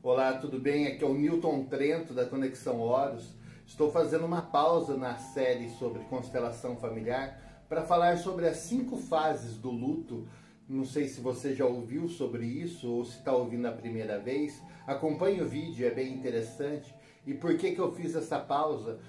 Olá, tudo bem? Aqui é o Newton Trento da Conexão Horus. Estou fazendo uma pausa na série sobre constelação familiar para falar sobre as 5 fases do luto. Não sei se você já ouviu sobre isso ou se está ouvindo a primeira vez. Acompanhe o vídeo, é bem interessante. E por que eu fiz essa pausa?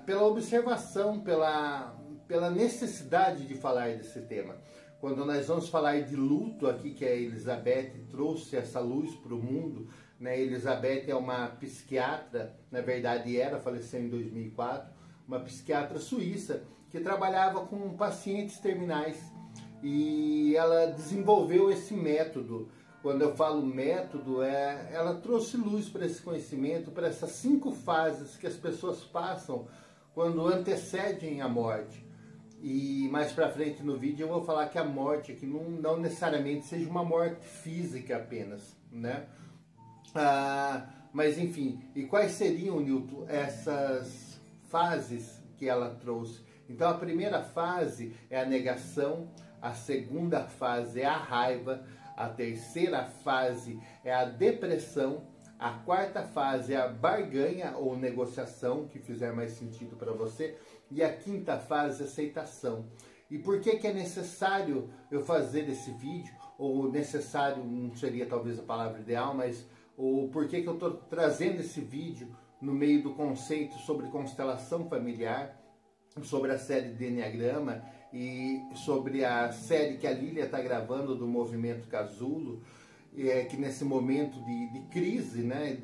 Pela observação, pela necessidade de falar desse tema. Quando nós vamos falar de luto aqui, que a Elizabeth trouxe essa luz para o mundo, né? Elizabeth é uma psiquiatra, na verdade faleceu em 2004, uma psiquiatra suíça que trabalhava com pacientes terminais e ela desenvolveu esse método. Quando eu falo método, ela trouxe luz para esse conhecimento, para essas 5 fases que as pessoas passam quando antecedem a morte. E mais para frente no vídeo eu vou falar que a morte aqui não necessariamente seja uma morte física apenas, né? Mas enfim, e quais seriam, Newton, essas fases que ela trouxe? Então a primeira fase é a negação, a segunda fase é a raiva, a terceira fase é a depressão, a quarta fase é a barganha ou negociação, que fizer mais sentido para você, e a quinta fase é a aceitação. E por que é necessário eu fazer esse vídeo? Ou necessário não seria talvez a palavra ideal, mas ou por que eu estou trazendo esse vídeo no meio do conceito sobre constelação familiar, sobre a série de Enneagrama e sobre a série que a Lília está gravando do Movimento Casulo, que nesse momento de crise, né,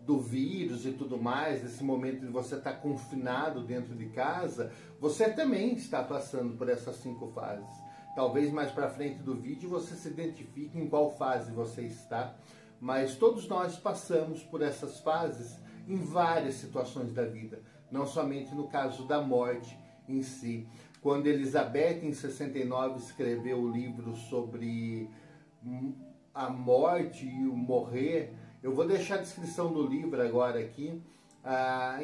do vírus e tudo mais, nesse momento de você estar confinado dentro de casa, você também está passando por essas 5 fases. Talvez mais para frente do vídeo você se identifique em qual fase você está, mas todos nós passamos por essas fases em várias situações da vida, não somente no caso da morte em si. Quando Elizabeth, em 69, escreveu o livro sobre a morte e o morrer, eu vou deixar a descrição do livro agora aqui,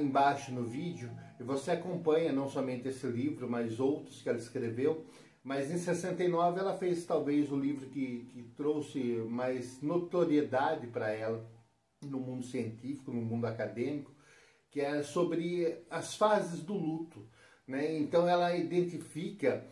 embaixo no vídeo, e você acompanha não somente esse livro, mas outros que ela escreveu. Mas em 69 ela fez talvez o livro que trouxe mais notoriedade para ela no mundo científico, no mundo acadêmico, que é sobre as fases do luto, né? Então ela identifica,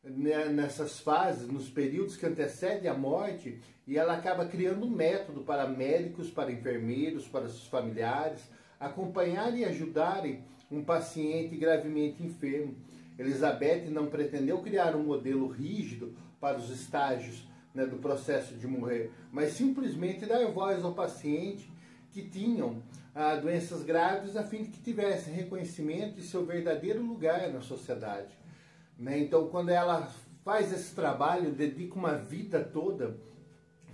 né, nessas fases, nos períodos que antecedem a morte, e ela acaba criando um método para médicos, para enfermeiros, para seus familiares, acompanharem e ajudarem um paciente gravemente enfermo. Elizabeth não pretendeu criar um modelo rígido para os estágios, né, do processo de morrer, mas simplesmente dar voz ao paciente que tinham doenças graves, a fim de que tivessem reconhecimento de seu verdadeiro lugar na sociedade, né? Então, quando ela faz esse trabalho, dedica uma vida toda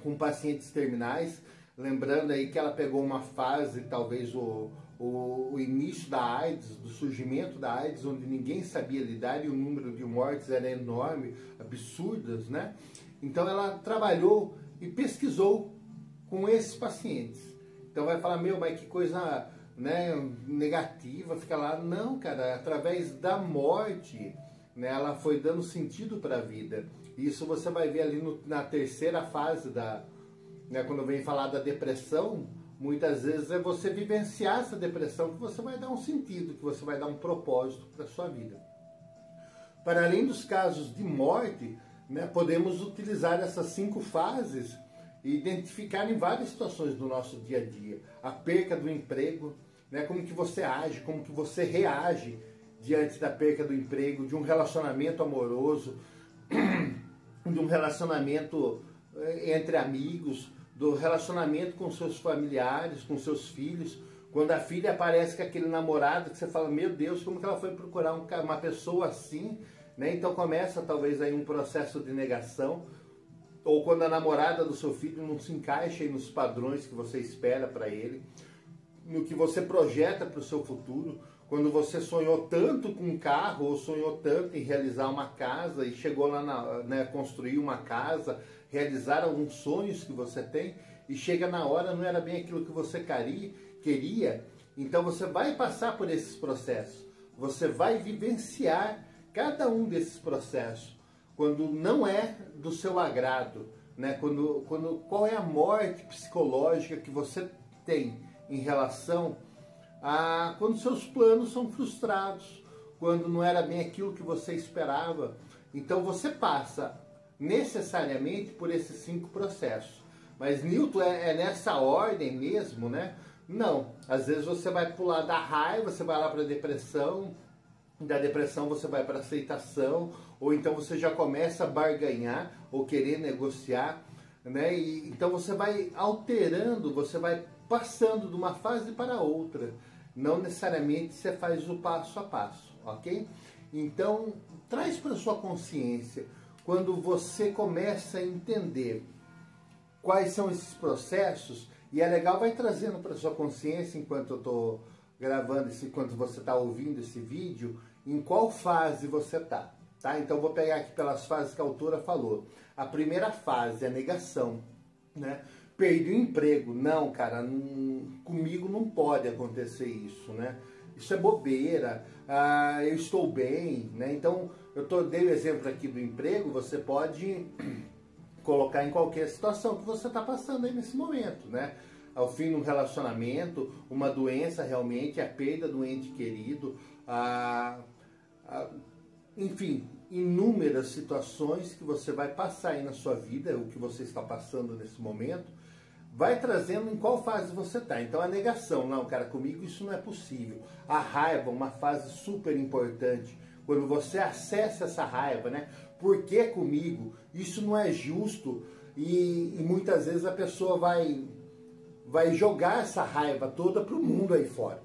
com pacientes terminais, lembrando aí que ela pegou uma fase, talvez o início da AIDS, do surgimento da AIDS, onde ninguém sabia lidar e o número de mortes era enorme, absurdas, né? Então ela trabalhou e pesquisou com esses pacientes. Então vai falar, mas que coisa, né, negativa, fica lá. Não, cara, através da morte, né, ela foi dando sentido para a vida. Isso você vai ver ali na terceira fase né, quando vem falar da depressão, muitas vezes é você vivenciar essa depressão que você vai dar um sentido, que você vai dar um propósito para a sua vida. Para além dos casos de morte, né, podemos utilizar essas 5 fases e identificar em várias situações do nosso dia a dia. A perca do emprego, né, como que você age, como que você reage diante da perca do emprego, de um relacionamento amoroso, de um relacionamento entre amigos, do relacionamento com seus familiares, com seus filhos. Quando a filha aparece com aquele namorado que você fala, meu Deus, como que ela foi procurar uma pessoa assim, né? Então começa talvez aí um processo de negação. Ou quando a namorada do seu filho não se encaixa aí nos padrões que você espera para ele, no que você projeta para o seu futuro. Quando você sonhou tanto com um carro, ou sonhou tanto em realizar uma casa, e chegou lá, né, construir uma casa, realizar alguns sonhos que você tem, e chega na hora, não era bem aquilo que você queria, então você vai passar por esses processos, você vai vivenciar cada um desses processos. Quando não é do seu agrado, né? Qual é a morte psicológica que você tem em relação a quando seus planos são frustrados, quando não era bem aquilo que você esperava. Então você passa necessariamente por esses 5 processos. Mas Newton é nessa ordem mesmo, né? Não. Às vezes você vai pular da raiva, você vai lá para a depressão, da depressão você vai para a aceitação, ou então você já começa a barganhar ou querer negociar, né? E, então você vai alterando, você vai passando de uma fase para outra. Não necessariamente você faz o passo a passo, ok? Então, traz para sua consciência, quando você começa a entender quais são esses processos, e é legal, vai trazendo para sua consciência, enquanto eu estou gravando, enquanto você está ouvindo esse vídeo, em qual fase você está, tá? Então, vou pegar aqui pelas fases que a autora falou. A primeira fase é a negação, né? Perdi o emprego. Não, cara, comigo não pode acontecer isso, né? Isso é bobeira, eu estou bem, né? Então, dei o exemplo aqui do emprego, você pode colocar em qualquer situação que você está passando aí nesse momento, né? Ao fim de um relacionamento, uma doença realmente, a perda do ente querido, enfim, inúmeras situações que você vai passar aí na sua vida, o que você está passando nesse momento, vai trazendo em qual fase você está. Então a negação, não, cara, comigo isso não é possível. A raiva, uma fase super importante. Quando você acessa essa raiva, né? Por que comigo? Isso não é justo. E muitas vezes a pessoa vai jogar essa raiva toda para o mundo aí fora.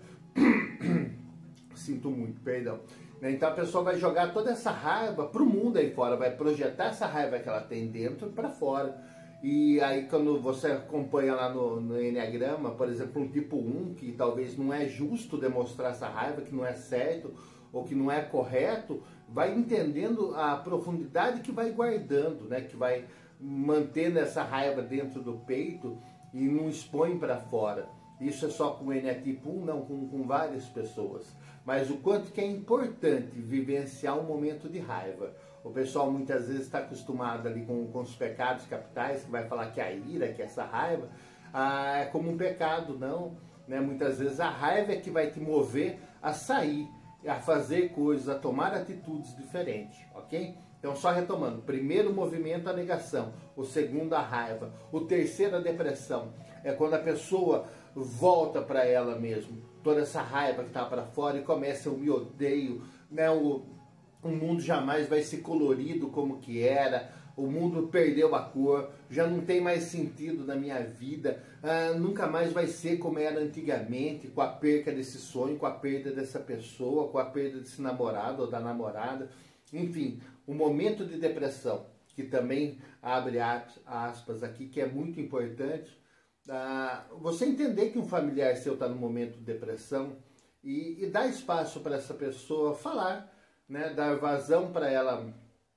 Sinto muito, perdão. Então a pessoa vai jogar toda essa raiva para o mundo aí fora, vai projetar essa raiva que ela tem dentro para fora. E aí quando você acompanha lá no Enneagrama, por exemplo, um tipo 1, que talvez não é justo demonstrar essa raiva, que não é certo, ou que não é correto, vai entendendo a profundidade que vai guardando, né? Que vai mantendo essa raiva dentro do peito e não expõe para fora. Isso é só com o Enneatipo 1? Não, com várias pessoas. Mas o quanto que é importante vivenciar um momento de raiva. O pessoal muitas vezes está acostumado ali com os pecados capitais, que vai falar que a ira, que essa raiva, é como um pecado, não. Né? Muitas vezes a raiva é que vai te mover a sair, a fazer coisas, a tomar atitudes diferentes, ok? Então, só retomando, o primeiro movimento, a negação, o segundo, a raiva, o terceiro, a depressão, é quando a pessoa volta para ela mesmo, toda essa raiva que está para fora e começa, eu me odeio, né? O mundo jamais vai ser colorido como que era, o mundo perdeu a cor, já não tem mais sentido na minha vida, nunca mais vai ser como era antigamente, com a perca desse sonho, com a perda dessa pessoa, com a perda desse namorado ou da namorada. Enfim, o momento de depressão, que também abre aspas aqui, que é muito importante, você entender que um familiar seu está no momento de depressão e dar espaço para essa pessoa falar, né, dar vazão para ela,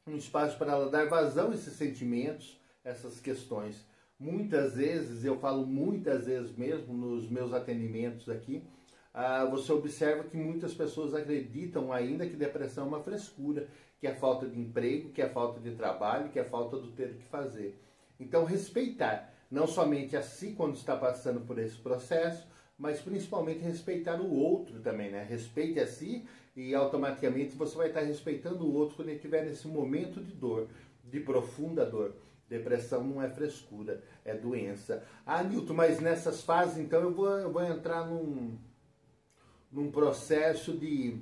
um espaço para ela dar vazão a esses sentimentos, essas questões. Muitas vezes, eu falo muitas vezes mesmo nos meus atendimentos aqui, você observa que muitas pessoas acreditam ainda que depressão é uma frescura, que é falta de emprego, que é falta de trabalho, que é falta do ter o que fazer. Então respeitar, não somente a si quando está passando por esse processo, mas principalmente respeitar o outro também, né? Respeite a si e automaticamente você vai estar respeitando o outro quando ele estiver nesse momento de dor, de profunda dor. Depressão não é frescura, é doença. Nilton, mas nessas fases então eu vou entrar num processo de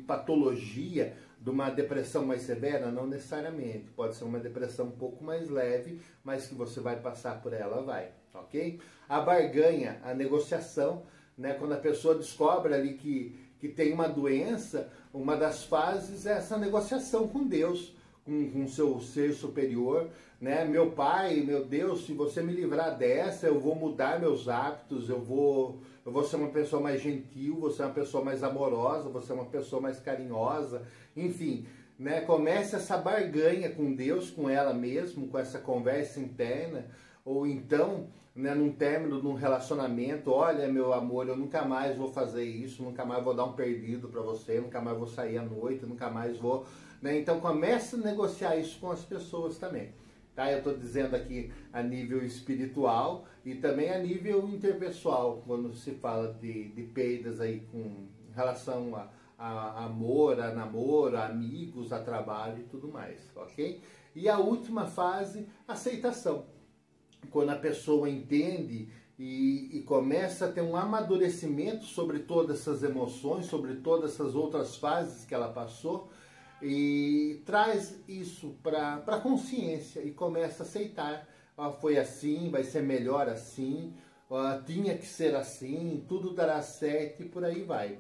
patologia, de uma depressão mais severa? Não necessariamente, pode ser uma depressão um pouco mais leve, mas que você vai passar por ela, vai, ok? A barganha, a negociação, né? Quando a pessoa descobre ali que tem uma doença, uma das fases é essa negociação com Deus, com seu ser superior, né? Meu Pai, meu Deus, se você me livrar dessa, eu vou mudar meus hábitos, eu vou ser uma pessoa mais gentil, vou ser uma pessoa mais amorosa, vou ser uma pessoa mais carinhosa, enfim, né? Comece essa barganha com Deus, com ela mesmo, com essa conversa interna, ou então, né, num término de um relacionamento, olha, meu amor, eu nunca mais vou fazer isso, nunca mais vou dar um perdido para você, nunca mais vou sair à noite, nunca mais vou... Né? Então comece a negociar isso com as pessoas também. tá? Eu estou dizendo aqui a nível espiritual e também a nível interpessoal, quando se fala de perdas aí com relação a amor, a namoro, a amigos, a trabalho e tudo mais, ok? E a última fase, aceitação. Quando a pessoa entende e começa a ter um amadurecimento sobre todas essas emoções, sobre todas essas outras fases que ela passou, e traz isso para a consciência e começa a aceitar. Foi assim, vai ser melhor assim, tinha que ser assim, tudo dará certo e por aí vai.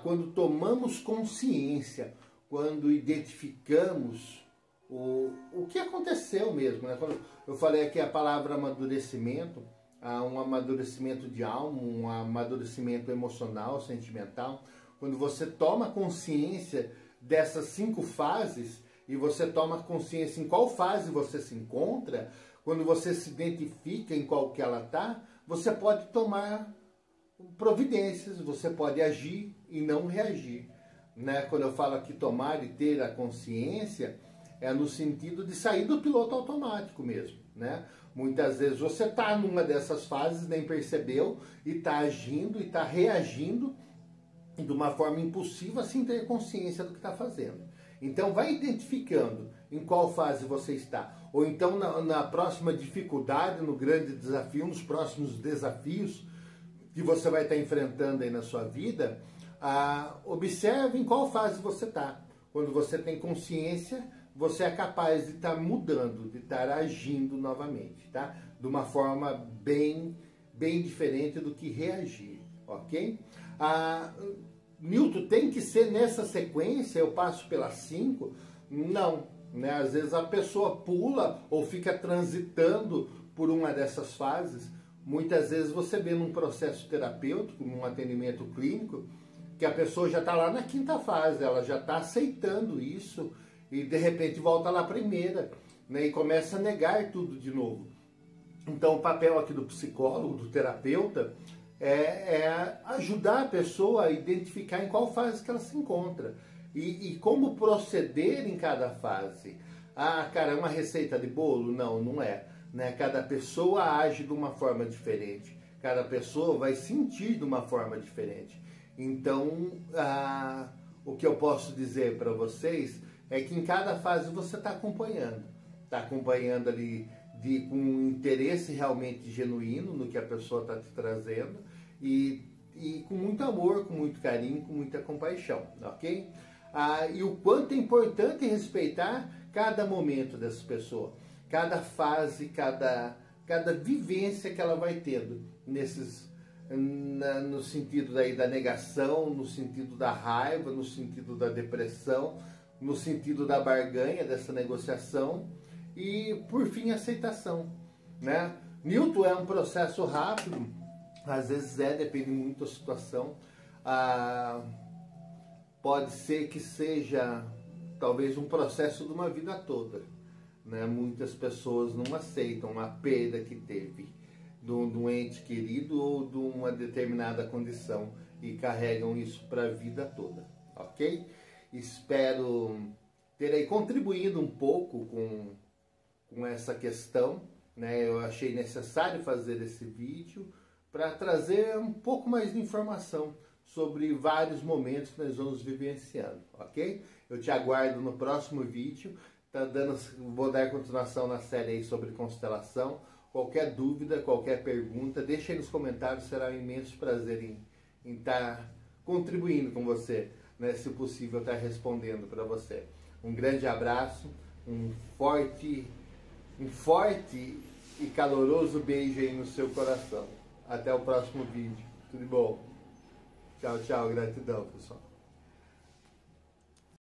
Quando tomamos consciência, quando identificamos o que aconteceu mesmo, né? Quando eu falei aqui a palavra amadurecimento, um amadurecimento de alma, um amadurecimento emocional, sentimental, quando você toma consciência dessas 5 fases e você toma consciência em qual fase você se encontra, quando você se identifica em qual que ela está, você pode tomar providências, você pode agir e não reagir, né? Quando eu falo aqui tomar e ter a consciência, é no sentido de sair do piloto automático mesmo, né? Muitas vezes você está numa dessas fases, nem percebeu, e está agindo e está reagindo de uma forma impulsiva sem ter consciência do que está fazendo. Então vai identificando em qual fase você está. Ou então na próxima dificuldade, no grande desafio, nos próximos desafios que você vai estar enfrentando aí na sua vida, observe em qual fase você está. Quando você tem consciência, você é capaz de estar mudando, de estar agindo novamente, tá? De uma forma bem diferente do que reagir, ok? Newton, tem que ser nessa sequência, eu passo pelas 5? Não, né? Às vezes a pessoa pula ou fica transitando por uma dessas fases. Muitas vezes você vê num processo terapêutico, num atendimento clínico, que a pessoa já está lá na 5ª fase, ela já está aceitando isso e de repente volta lá à primeira, né? E começa a negar tudo de novo. Então o papel aqui do psicólogo, do terapeuta, é ajudar a pessoa a identificar em qual fase que ela se encontra e como proceder em cada fase. Cara, é uma receita de bolo? Não, não é, né? Cada pessoa age de uma forma diferente, cada pessoa vai sentir de uma forma diferente. Então, o que eu posso dizer para vocês é que em cada fase você está acompanhando ali com um interesse realmente genuíno no que a pessoa está te trazendo e com muito amor, com muito carinho, com muita compaixão, ok? E o quanto é importante respeitar cada momento dessa pessoa, cada fase, cada vivência que ela vai tendo no sentido daí da negação, no sentido da raiva, no sentido da depressão, no sentido da barganha, dessa negociação e, por fim, aceitação, né? Newton é um processo rápido, às vezes depende muito da situação. Pode ser que seja, talvez, um processo de uma vida toda, né? Muitas pessoas não aceitam a perda que teve de um ente querido ou de uma determinada condição e carregam isso para a vida toda, ok? Espero ter aí contribuído um pouco com essa questão, né? Eu achei necessário fazer esse vídeo para trazer um pouco mais de informação sobre vários momentos que nós vamos vivenciando, ok? Eu te aguardo no próximo vídeo. Vou dar continuação na série aí sobre constelação. Qualquer dúvida, qualquer pergunta, deixa aí nos comentários, será um imenso prazer em estar contribuindo com você, né? Se possível, estar respondendo para você. Um grande abraço, um forte e caloroso beijo aí no seu coração. Até o próximo vídeo. Tudo bom? Tchau, tchau. Gratidão, pessoal.